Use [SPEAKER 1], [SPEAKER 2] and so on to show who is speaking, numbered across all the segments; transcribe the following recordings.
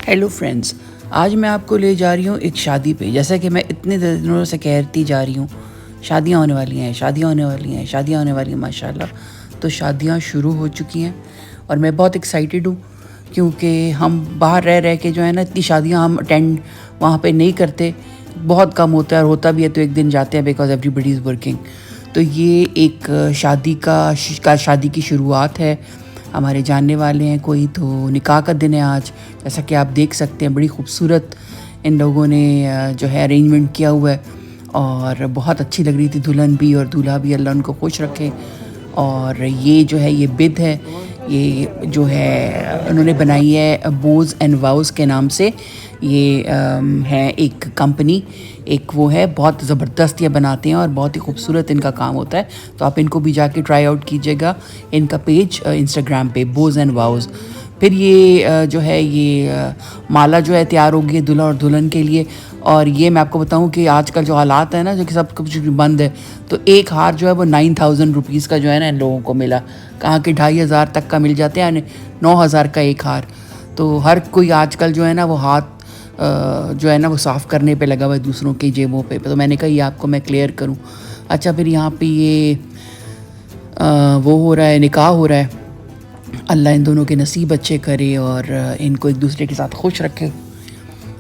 [SPEAKER 1] Hello friends, आज मैं आपको ले जा रही हूँ एक शादी पे। जैसा कि मैं इतने दिनों से कहती जा रही हूँ, शादियाँ होने वाली हैं, शादियाँ होने वाली हैं, शादियाँ होने वाली हैं माशाल्लाह। तो शादियाँ शुरू हो चुकी हैं और मैं बहुत एक्साइटेड हूँ क्योंकि हम बाहर रह रह के जो है ना इतनी शादियाँ हम अटेंड वहाँ पे नहीं करते, बहुत कम होता है, और होता भी है तो एक दिन जाते हैं बिकॉज एवरीबडी इज़ वर्किंग। तो ये एक शादी की शुरुआत है। हमारे जानने वाले हैं कोई, तो निकाह का दिन है आज। जैसा कि आप देख सकते हैं बड़ी खूबसूरत इन लोगों ने जो है अरेंजमेंट किया हुआ है और बहुत अच्छी लग रही थी दुल्हन भी और दूल्हा भी, अल्लाह उनको खुश रखे। और ये जो है ये बिद है, ये जो है उन्होंने बनाई है बोज एंड वाउज के नाम से। ये है एक कंपनी, एक वो है, बहुत ज़बरदस्त ये बनाते हैं और बहुत ही खूबसूरत इनका काम होता है। तो आप इनको भी जाके ट्राई आउट कीजिएगा, इनका पेज इंस्टाग्राम पे बोज एंड वाउज। फिर ये जो है ये माला जो है तैयार होगी दूल्हा और दुल्हन के लिए। और ये मैं आपको बताऊं कि आजकल जो हालात है ना, जो कि सब कुछ बंद है, तो एक हार जो है वो 9,000 रुपीज़ का जो है ना इन लोगों को मिला। कहाँ के 2,500 तक का मिल जाते हैं, यानी 9,000 का एक हार। तो हर कोई आजकल जो है ना वो हाथ जो है ना वो साफ़ करने पे लगा हुआ है दूसरों की जेबों पे। तो मैंने कहा ये आपको मैं क्लियर करूं। अच्छा, फिर यहाँ पे ये वो हो रहा है, निकाह हो रहा है। अल्लाह इन दोनों के नसीब अच्छे करे और इनको एक दूसरे के साथ खुश रखे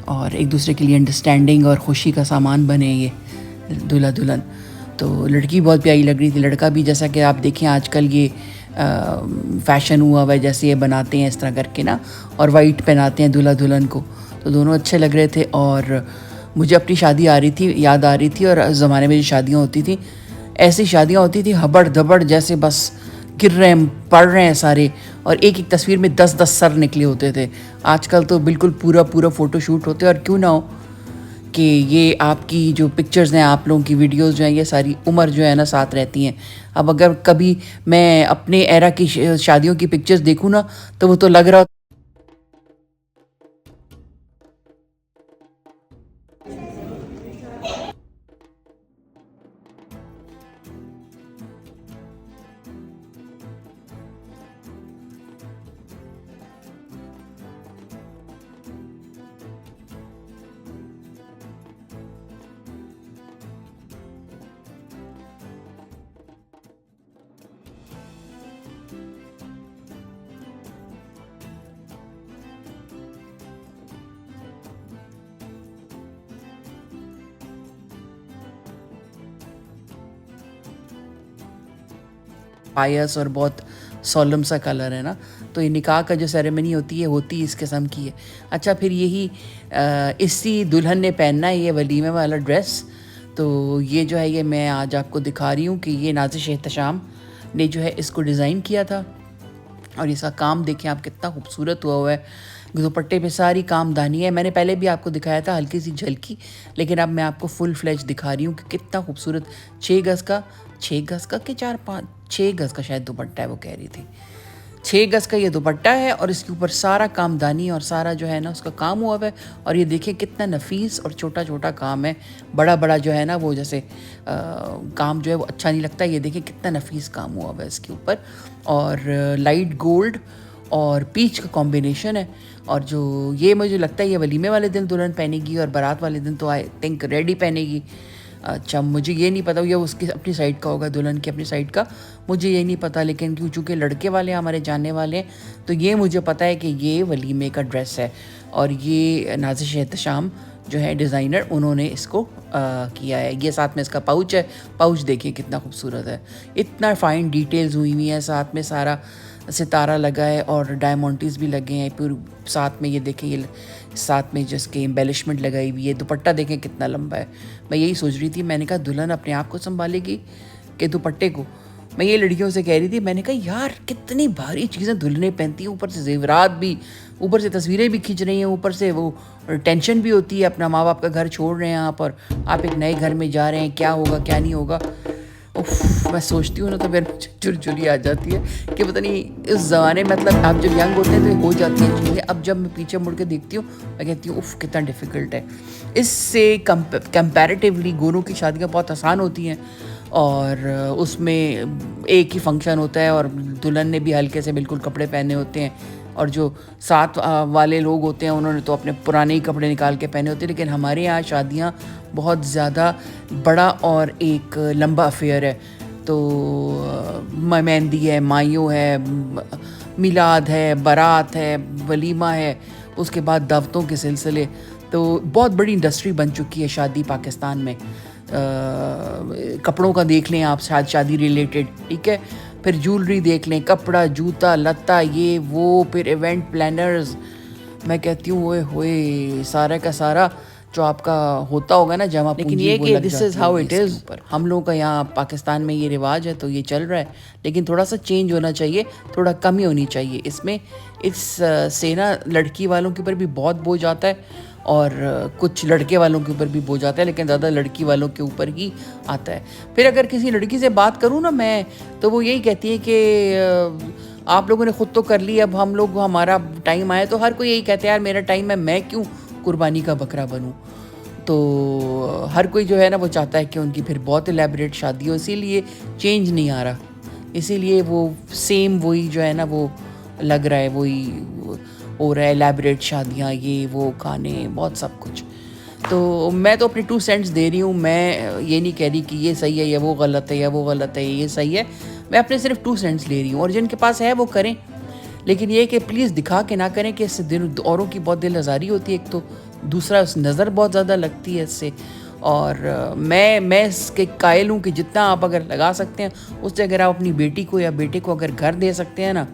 [SPEAKER 1] और एक दूसरे के लिए अंडरस्टैंडिंग और खुशी का सामान बने ये दूल्हा दुल्हन। तो लड़की बहुत प्यारी लग रही थी, लड़का भी। जैसा कि आप देखें आजकल ये फ़ैशन हुआ हुआ है, जैसे ये बनाते हैं इस तरह करके ना, और वाइट पहनाते हैं दूल्हा दुल्हन को। तो दोनों अच्छे लग रहे थे। और मुझे अपनी शादी आ रही थी, याद आ रही थी। और ज़माने में जो शादियाँ होती थी, ऐसी शादियाँ होती थी हबड़ धबड़, जैसे बस गिर रहे हैं, पढ़ रहे हैं सारे, और एक एक तस्वीर में 10-10 सर निकले होते थे। आजकल तो बिल्कुल पूरा पूरा फ़ोटो शूट होते हैं। और क्यों ना हो कि ये आपकी जो पिक्चर्स हैं, आप लोगों की वीडियोस जो हैं, ये सारी उम्र जो है ना साथ रहती हैं। अब अगर कभी मैं अपने एरा की शादियों की पिक्चर्स देखूँ ना, तो वो तो लग रहा पायस और बहुत सोलम सा कलर है ना। तो ये निकाह का जो सेरेमनी होती है, होती इस किस्म की है। अच्छा, फिर यही इसी दुल्हन ने पहनना है ये वलीमे वाला ड्रेस। तो ये जो है ये मैं आज आपको दिखा रही हूँ कि ये नाज़िश एहतशाम ने जो है इसको डिज़ाइन किया था। और इसका काम देखें आप, कितना खूबसूरत हुआ हुआ है। दुपट्टे पे सारी कामदानी है। मैंने पहले भी आपको दिखाया था हल्की सी झलकी, लेकिन अब मैं आपको फुल फ्लैश दिखा रही हूँ कि कितना खूबसूरत 6 गज़ का कि 6 गज़ का शायद दुपट्टा है, वो कह रही थी। 6 गज़ का ये दुपट्टा है और इसके ऊपर सारा कामदानी और सारा जो है ना उसका काम हुआ है। और ये देखिए कितना नफीस और छोटा छोटा काम है। बड़ा बड़ा जो है ना वो जैसे काम जो है वो अच्छा नहीं लगता। ये देखिए कितना नफीस काम हुआ है इसके ऊपर। और लाइट गोल्ड और पीच का कॉम्बिनेशन है। और जो ये मुझे लगता है ये वलीमे वाले दिन दुल्हन पहनेगी और बारात वाले दिन तो आई थिंक रेडी पहनेगी। अच्छा, मुझे ये नहीं पता, ये उसकी अपनी साइड का होगा, दुल्हन की अपनी साइड का, मुझे ये नहीं पता। लेकिन क्यों, चूँकि लड़के वाले हमारे जानने वाले हैं, तो ये मुझे पता है कि ये वलीमे का ड्रेस है। और ये नाज़िश एहतशाम जो है डिज़ाइनर, उन्होंने इसको किया है। ये साथ में इसका पाउच है, पाउच देखिए कितना खूबसूरत है। इतना फाइन डिटेल्स हुई हुई है, साथ में सारा सितारा लगा है और डायमंड्स भी लगे हैं पूरे साथ में। ये देखें, ये साथ में जिसके एम्बेलिशमेंट लगाई हुई है। दुपट्टा देखें कितना लंबा है। मैं यही सोच रही थी, मैंने कहा दुल्हन अपने आप को संभालेगी कि दुपट्टे को। मैं ये लड़कियों से कह रही थी, मैंने कहा यार कितनी भारी चीज़ें दुल्हनें पहनती हैं, ऊपर से जेवरात भी, ऊपर से तस्वीरें भी खींच रही हैं, ऊपर से वो टेंशन भी होती है, अपना माँ बाप का घर छोड़ रहे हैं आप, और आप एक नए घर में जा रहे हैं, क्या होगा क्या नहीं होगा। उफ, मैं सोचती हूँ ना तो फिर चुरचुरी आ जाती है कि पता नहीं इस ज़माने में, मतलब आप जब यंग होते हैं तो ये हो जाती हैं चीज़ें। अब जब मैं पीछे मुड़ के देखती हूँ, मैं कहती हूँ उफ कितना डिफ़िकल्ट है। इससे कंपैरेटिवली गोरों की शादियाँ बहुत आसान होती हैं और उसमें एक ही फंक्शन होता है और दुल्हन ने भी हल्के से बिल्कुल कपड़े पहने होते हैं, और जो साथ वाले लोग होते हैं उन्होंने तो अपने पुराने ही कपड़े निकाल के पहने होते हैं। लेकिन हमारे यहाँ शादियाँ बहुत ज़्यादा बड़ा और एक लंबा अफेयर है। तो मेहंदी है, माइयो है, मिलाद है, बारात है, वलीमा है, उसके बाद दावतों के सिलसिले। तो बहुत बड़ी इंडस्ट्री बन चुकी है शादी पाकिस्तान में। कपड़ों का देख लें आप, शादी रिलेटेड, ठीक है, फिर ज्वेलरी देख लें, कपड़ा, जूता, लत्ता, ये वो, फिर इवेंट प्लानर्स। मैं कहती हूँ ओए होए, सारा का सारा जो आपका होता होगा ना जमा पूंजी, लेकिन ये कि this is how it is. हम लोगों का यहाँ पाकिस्तान में ये रिवाज है तो ये चल रहा है, लेकिन थोड़ा सा चेंज होना चाहिए, थोड़ा कमी होनी चाहिए इसमें। से ना लड़की वालों के ऊपर भी बहुत बोझ आता है और कुछ लड़के वालों के ऊपर भी बोझ आता है, लेकिन ज़्यादा लड़की वालों के ऊपर ही आता है। फिर अगर किसी लड़की से बात करूँ ना मैं, तो वो यही कहती है कि आप लोगों ने खुद तो कर ली, अब हम लोग, हमारा टाइम आया। तो हर कोई यही कहता है यार मेरा टाइम है, मैं क्यों कुर्बानी का बकरा बनूं। तो हर कोई जो है ना वो चाहता है कि उनकी फिर बहुत एलेबरेट शादी हो, इसीलिए चेंज नहीं आ रहा, इसीलिए वो सेम वही जो है ना वो लग रहा है, वही हो रहा है, एलेबरेट शादियाँ, ये वो, खाने, बहुत सब कुछ। तो मैं तो अपने 2 सेंट्स दे रही हूँ। मैं ये नहीं कह रही कि ये सही है या वो गलत है, या वो गलत है ये सही है। मैं अपने सिर्फ 2 सेंट्स ले रही हूँ, और जिनके पास है वो करें, लेकिन ये कि प्लीज़ दिखा के ना करें कि इससे औरों की बहुत दिल आज़ारी होती है एक तो, दूसरा नज़र बहुत ज़्यादा लगती है इससे। और मैं इसके कायल हूँ कि जितना आप अगर लगा सकते हैं उससे, अगर आप अपनी बेटी को या बेटे को अगर घर दे सकते हैं ना,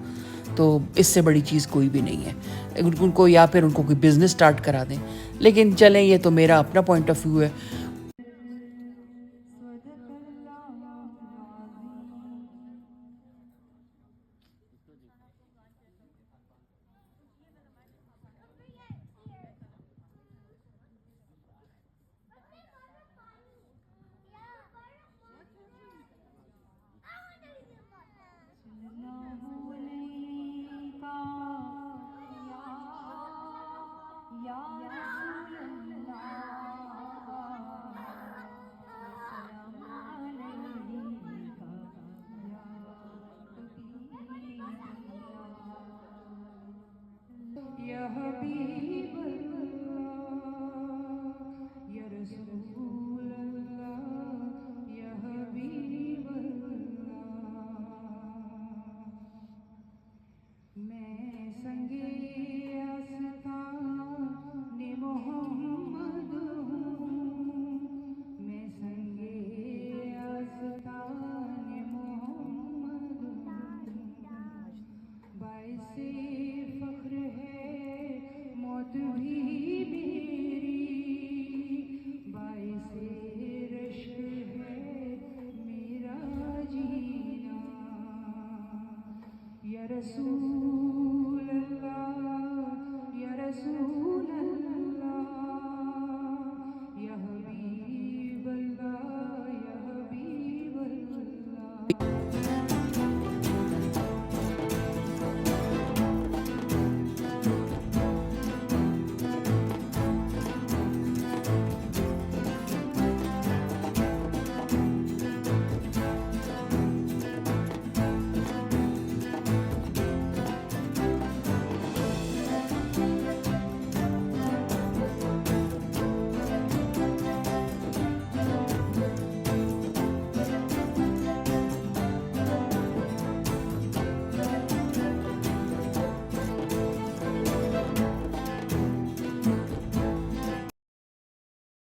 [SPEAKER 1] तो इससे बड़ी चीज़ कोई भी नहीं है उनको, या फिर उनको कोई बिज़नेस स्टार्ट करा दें। लेकिन चलें, ये तो मेरा अपना पॉइंट ऑफ व्यू है।
[SPEAKER 2] या हबीब